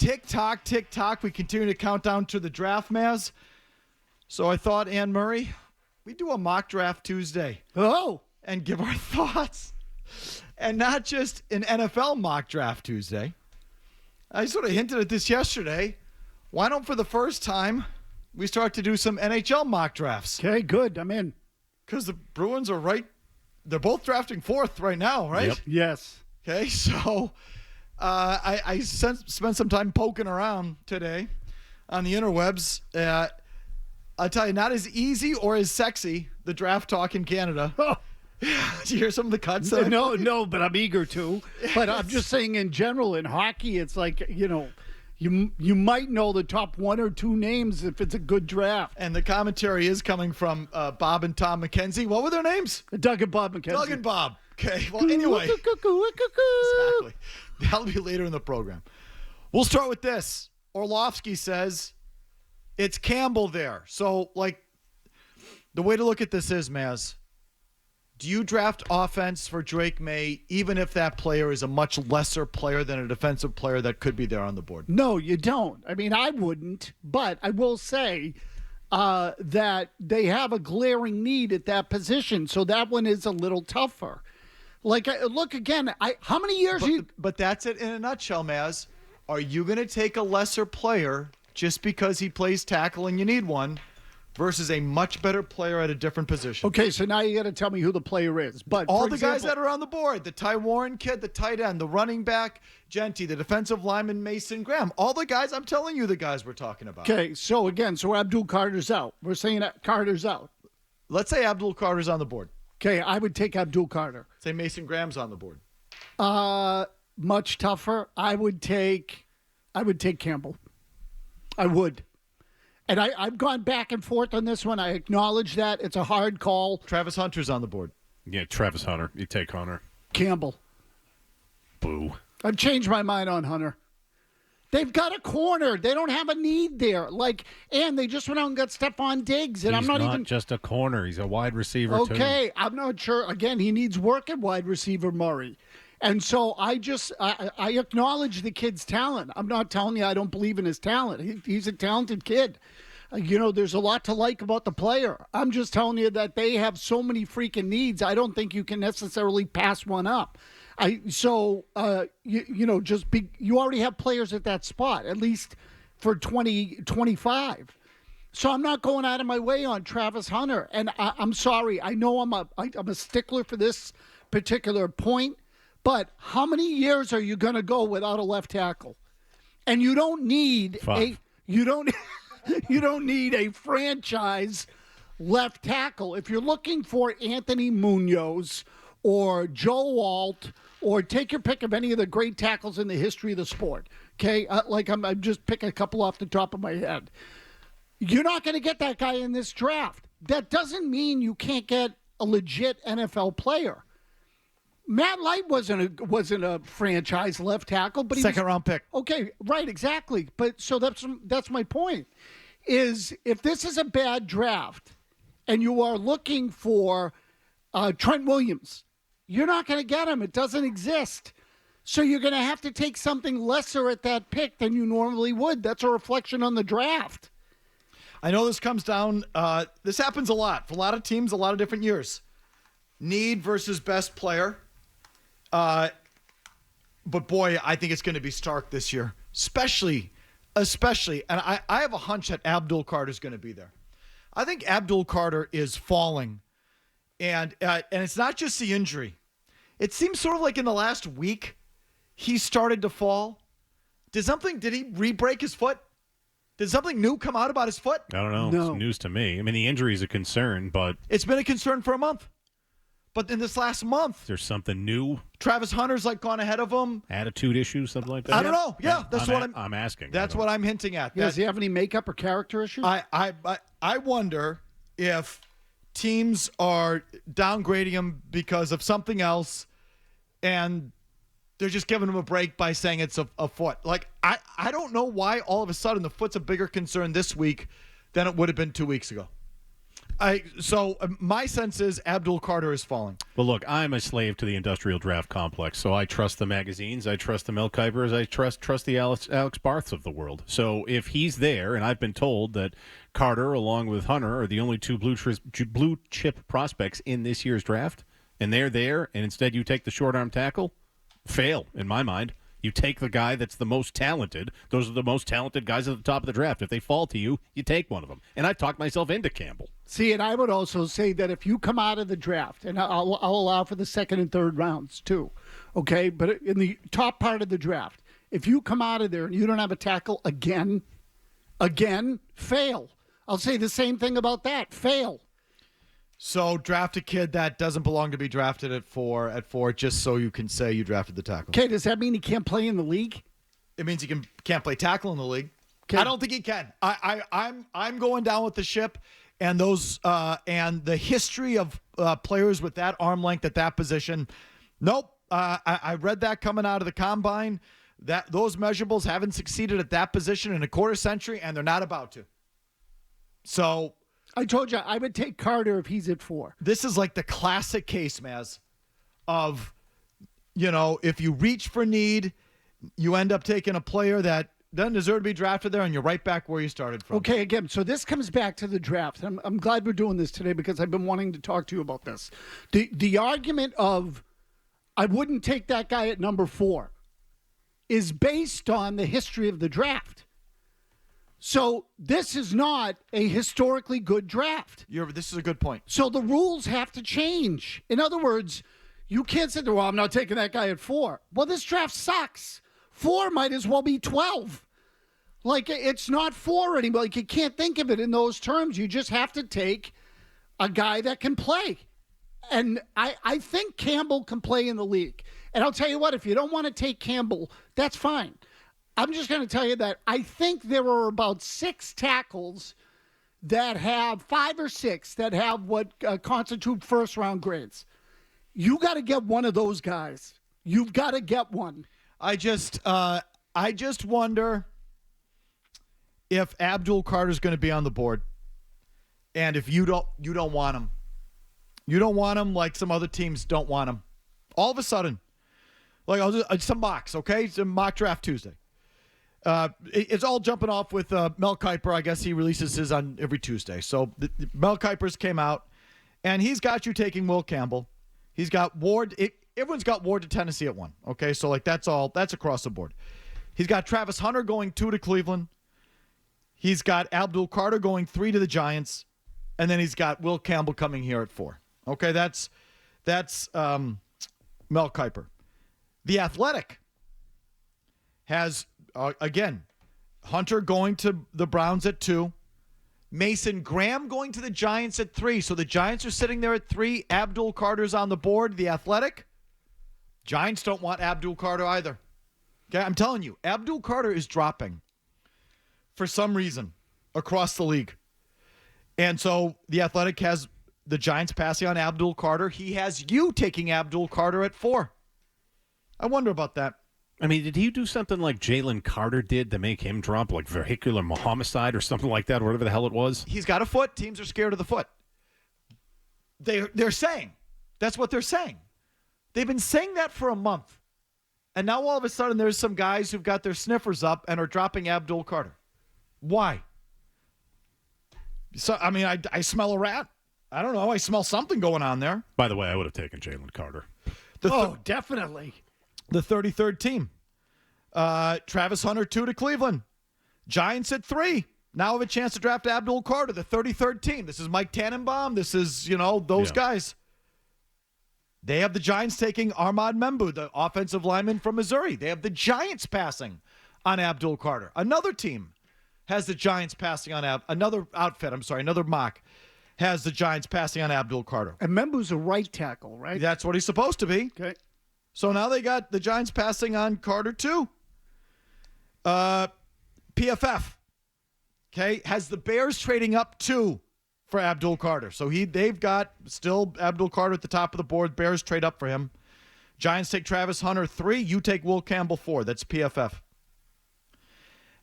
Tick tock. We continue to count down to the draft, Mazz. So I thought, Ann Murray, we do a mock draft Tuesday. Oh. And give our thoughts. And not just an NFL mock draft Tuesday. I sort of hinted at this yesterday. Why don't, for the first time, we start to do some NHL mock drafts? Okay, good. I'm in. Because the Bruins are right. They're both drafting fourth right now, right? Yep. Yes. Okay, so I spent some time poking around today on the interwebs. I'll tell you, not as easy or as sexy, the draft talk in Canada. Oh. Did you hear some of the cuts? No, but I'm eager to. But I'm just saying in general, in hockey, it's like, you might know the top one or two names if it's a good draft. And the commentary is coming from Bob and Tom McKenzie. What were their names? Doug and Bob McKenzie. Doug and Bob. Okay, well, anyway. Exactly. That'll be later in the program. We'll start with this. Orlovsky says it's Campbell there. So, the way to look at this is, Mazz, do you draft offense for Drake May even if that player is a much lesser player than a defensive player that could be there on the board? No, you don't. I mean, I wouldn't, but I will say that they have a glaring need at that position, so that one is a little tougher. Look again, how many years But that's it in a nutshell, Mazz. Are you going to take a lesser player just because he plays tackle and you need one versus a much better player at a different position? Okay, so now you got to tell me who the player is. But all the guys that are on the board, the Ty Warren kid, the tight end, the running back, Genty, the defensive lineman, Mason Graham, all the guys, I'm telling you the guys we're talking about. Okay, so Abdul Carter's out. We're saying that Carter's out. Let's say Abdul Carter's on the board. Okay, I would take Abdul Carter. Say Mason Graham's on the board. Much tougher. I would take Campbell. I would. And I've gone back and forth on this one. I acknowledge that. It's a hard call. Travis Hunter's on the board. Yeah, Travis Hunter. You take Hunter. Campbell. Boo. I've changed my mind on Hunter. They've got a corner. They don't have a need there. And they just went out and got Stephon Diggs. And He's I'm not not even just a corner. He's a wide receiver, too. Okay, I'm not sure. Again, he needs work at wide receiver, Murray. And so I acknowledge the kid's talent. I'm not telling you I don't believe in his talent. He's a talented kid. There's a lot to like about the player. I'm just telling you that they have so many freaking needs. I don't think you can necessarily pass one up. You already have players at that spot, at least for 2025. So I'm not going out of my way on Travis Hunter. And I'm sorry. I know I'm a stickler for this particular point. But how many years are you going to go without a left tackle? And you don't need you don't need a franchise left tackle. If you're looking for Anthony Munoz or Joe Alt, or take your pick of any of the great tackles in the history of the sport, okay? I'm just picking a couple off the top of my head. You're not going to get that guy in this draft. That doesn't mean you can't get a legit NFL player. Matt Light wasn't a franchise left tackle, but he second round pick. Okay, right, exactly. But so that's my point. Is if this is a bad draft and you are looking for Trent Williams, you're not going to get him. It doesn't exist. So you're going to have to take something lesser at that pick than you normally would. That's a reflection on the draft. I know this comes down. This happens a lot for a lot of teams, a lot of different years. Need versus best player. But boy, I think it's going to be stark this year, especially, and I have a hunch that Abdul Carter is going to be there. I think Abdul Carter is falling, and it's not just the injury. It seems sort of like in the last week he started to fall. Did he re-break his foot? Did something new come out about his foot? I don't know. No. It's news to me. I mean, the injury is a concern, but It's been a concern for a month. But in this last month, there's something new. Travis Hunter's gone ahead of him. Attitude issues, something like that. I don't know. Yeah, that's what I'm asking. That's what I'm hinting at. Does he have any makeup or character issues? I wonder if teams are downgrading him because of something else, and they're just giving him a break by saying it's a foot. I don't know why all of a sudden the foot's a bigger concern this week than it would have been 2 weeks ago. My sense is Abdul Carter is falling. Well, look, I'm a slave to the industrial draft complex, so I trust the magazines, I trust the Mel Kipers, I trust the Alex Barths of the world. So if he's there, and I've been told that Carter, along with Hunter, are the only two blue chip prospects in this year's draft, and they're there, and instead you take the short arm tackle, fail in my mind. You take the guy that's the most talented. Those are the most talented guys at the top of the draft. If they fall to you, you take one of them. And I've talked myself into Campbell. See, and I would also say that if you come out of the draft, and I'll allow for the second and third rounds too, okay? But in the top part of the draft, if you come out of there and you don't have a tackle again, fail. I'll say the same thing about that. Fail. So draft a kid that doesn't belong to be drafted at four, just so you can say you drafted the tackle. Okay, does that mean he can't play in the league? It means he can't play tackle in the league. Okay. I don't think he can. I'm going down with the ship, and those and the history of players with that arm length at that position. Nope. I read that coming out of the combine. That those measurables haven't succeeded at that position in a quarter century, and they're not about to. So. I told you I would take Carter if he's at 4. This is like the classic case, Mazz, of, if you reach for need, you end up taking a player that doesn't deserve to be drafted there, and you're right back where you started from. Okay, again, so this comes back to the draft. I'm glad we're doing this today because I've been wanting to talk to you about this. The argument of I wouldn't take that guy at number 4 is based on the history of the draft. So this is not a historically good draft. This is a good point. So the rules have to change. In other words, you can't say, well, I'm not taking that guy at 4. Well, this draft sucks. 4 might as well be 12. Like, it's not 4 anymore. Like, you can't think of it in those terms. You just have to take a guy that can play. And I think Campbell can play in the league. And I'll tell you what, if you don't want to take Campbell, that's fine. I'm just going to tell you that I think there are about 6 tackles that have 5 or 6 that have what constitute first-round grades. You got to get one of those guys. You've got to get one. I just wonder if Abdul Carter's going to be on the board, and if you don't want him, you don't want him like some other teams don't want him. All of a sudden, like I'll just some mocks, okay? Some mock draft Tuesday. It's all jumping off with Mel Kiper. I guess he releases his on every Tuesday. So Mel Kiper's came out, and he's got you taking Will Campbell. He's got Ward. Everyone's got Ward to Tennessee at 1. Okay, so like that's across the board. He's got Travis Hunter going 2 to Cleveland. He's got Abdul Carter going 3 to the Giants, and then he's got Will Campbell coming here at 4. Okay, that's Mel Kiper. The Athletic has. Again, Hunter going to the Browns at 2. Mason Graham going to the Giants at 3. So the Giants are sitting there at 3. Abdul Carter's on the board. The Athletic. Giants don't want Abdul Carter either. Okay, I'm telling you, Abdul Carter is dropping for some reason across the league. And so the Athletic has the Giants passing on Abdul Carter. He has you taking Abdul Carter at 4. I wonder about that. I mean, did he do something like Jalen Carter did to make him drop, like vehicular homicide or something like that, or whatever the hell it was? He's got a foot. Teams are scared of the foot. They're saying. That's what they're saying. They've been saying that for a month. And now all of a sudden there's some guys who've got their sniffers up and are dropping Abdul Carter. Why? So, I mean, I smell a rat. I don't know. I smell something going on there. By the way, I would have taken Jalen Carter. Definitely. The 33rd team. Travis Hunter 2 to Cleveland. Giants at 3. Now have a chance to draft Abdul Carter, the 33rd team. This is Mike Tannenbaum. This is, those guys. They have the Giants taking Ahmad Membu, the offensive lineman from Missouri. They have the Giants passing on Abdul Carter. Another team has the Giants passing on another mock has the Giants passing on Abdul Carter. And Membu's a right tackle, right? That's what he's supposed to be. Okay. So now they got the Giants passing on Carter too. PFF, okay, has the Bears trading up 2 for Abdul Carter. So they've got still Abdul Carter at the top of the board. Bears trade up for him. Giants take Travis Hunter 3. You take Will Campbell 4. That's PFF.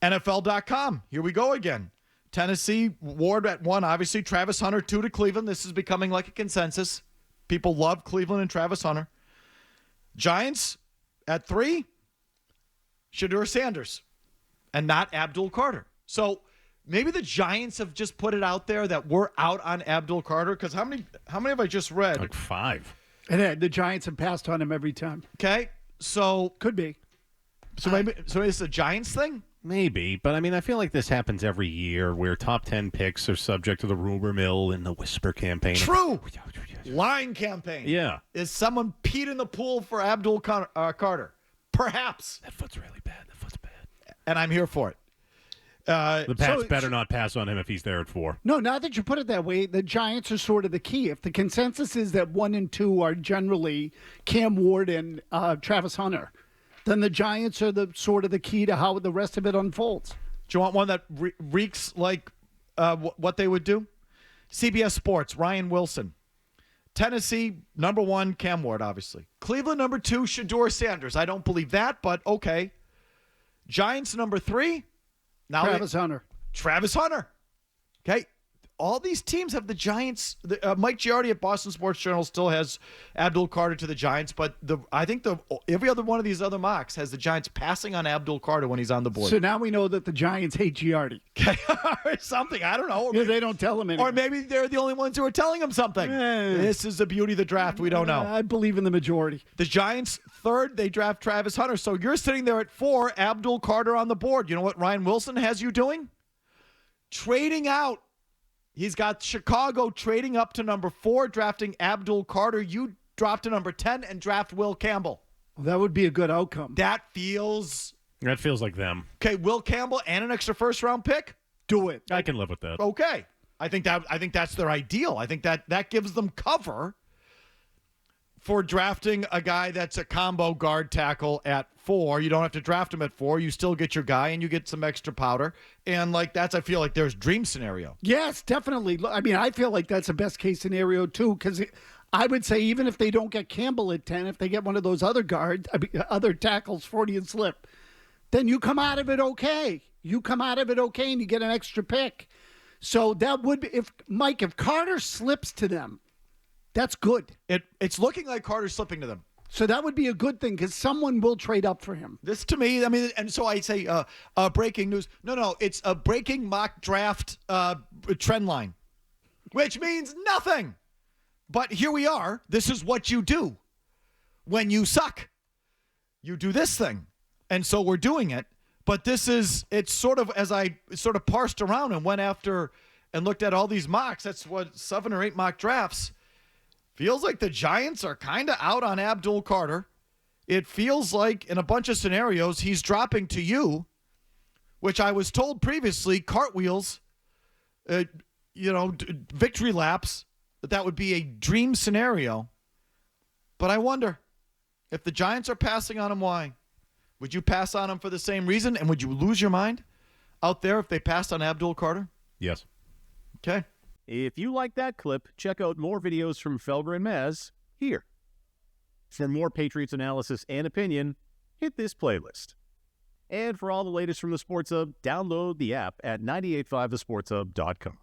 NFL.com. Here we go again. Tennessee, Ward at 1, obviously. Travis Hunter, 2 to Cleveland. This is becoming like a consensus. People love Cleveland and Travis Hunter. Giants at 3, Shedeur Sanders, and not Abdul Carter. So maybe the Giants have just put it out there that we're out on Abdul Carter, because how many have I just read? Like 5. And the Giants have passed on him every time. Okay, so Could be. maybe it's a Giants thing. Maybe, but I mean, I feel like this happens every year where top 10 picks are subject to the rumor mill and the whisper campaign. True. Line campaign. Yeah. Is someone peed in the pool for Abdul Carter? Perhaps. That foot's really bad. That foot's bad. And I'm here for it. The Pats better not pass on him if he's there at 4. No, now that you put it that way, the Giants are sort of the key. If the consensus is that 1 and 2 are generally Cam Ward and Travis Hunter, then the Giants are the sort of the key to how the rest of it unfolds. Do you want one that reeks like what they would do? CBS Sports, Ryan Wilson. Tennessee, number 1, Cam Ward, obviously. Cleveland, number 2, Shedeur Sanders. I don't believe that, but okay. Giants, number 3. Now Travis Hunter. Okay. All these teams have the Giants. Mike Giardi at Boston Sports Journal still has Abdul Carter to the Giants, but I think every other one of these other mocks has the Giants passing on Abdul Carter when he's on the board. So now we know that the Giants hate Giardi. Okay. Or something. I don't know. Yeah, they don't tell him anything. Or maybe they're the only ones who are telling him something. This is the beauty of the draft. We don't know. I believe in the majority. The Giants, 3rd, they draft Travis Hunter. So you're sitting there at 4, Abdul Carter on the board. You know what Ryan Wilson has you doing? Trading out. He's got Chicago trading up to number 4, drafting Abdul Carter. You drop to number 10 and draft Will Campbell. Well, that would be a good outcome. That feels like them. okay. Will Campbell and an extra first-round pick. Do it. I can live with that. Okay, I think that's their ideal. I think that gives them cover for drafting a guy that's a combo guard tackle at 4. You don't have to draft him at 4. You still get your guy, and you get some extra powder. And like I feel like there's dream scenario. Yes, definitely. I mean, I feel like that's the best case scenario too, because I would say even if they don't get Campbell at 10, if they get one of those other other tackles, 40 and slip, then you come out of it okay. You come out of it okay, and you get an extra pick. So that would be if Carter slips to them, that's good. It's looking like Carter's slipping to them. So that would be a good thing because someone will trade up for him. This to me, I mean, and so I say breaking news. No, it's a breaking mock draft trend line, which means nothing. But here we are. This is what you do when you suck. You do this thing. And so we're doing it. But it's sort of, as I sort of parsed around and went after and looked at all these mocks, that's what 7 or 8 mock drafts. Feels like the Giants are kind of out on Abdul Carter. It feels like in a bunch of scenarios he's dropping to you, which I was told previously, cartwheels, victory laps, that would be a dream scenario. But I wonder if the Giants are passing on him, why? Would you pass on him for the same reason? And would you lose your mind out there if they passed on Abdul Carter? Yes. Okay. If you like that clip, check out more videos from Felger and Mazz here. For more Patriots analysis and opinion, hit this playlist. And for all the latest from the Sports Hub, download the app at 985thesportshub.com.